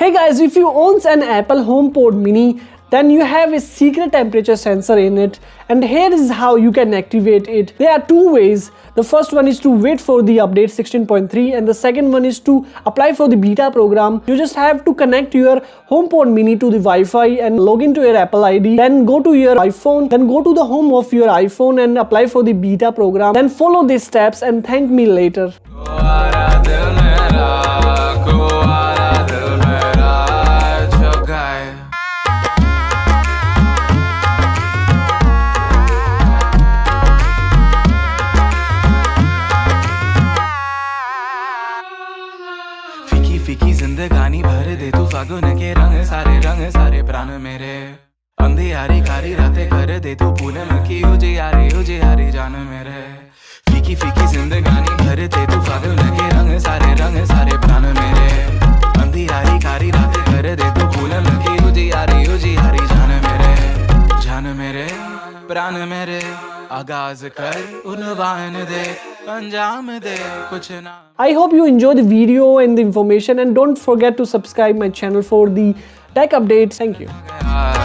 Hey guys, if you own an Apple HomePod mini, then you have a secret temperature sensor in it, and here is how you can activate it. There are two ways. The first one is to wait for the update 16.3 and the second one is to apply for the beta program. You just have to connect your HomePod mini to the Wi-Fi and log into your Apple ID, then go to your iPhone, then go to the home of your iPhone and apply for the beta program. Then follow these steps and thank me later. फीकी जिंदगानी भर दे तू फागुन के रंग सारे प्राण मेरे अंधियारी कारी रातें कर दे तू पूनम की उजियारी जान मेरे फीकी जिंदगानी भर दे तू फागुन के रंग सारे प्राण मेरे अंधियारी कारी रातें कर दे तू पूनम की उजियारी जान मेरे प्राण मेरे आगाज कर उन्वान दे अंजाम दे कुछ ना. I hope you enjoy the video and the information, and don't forget to subscribe my channel for the tech updates. Thank you.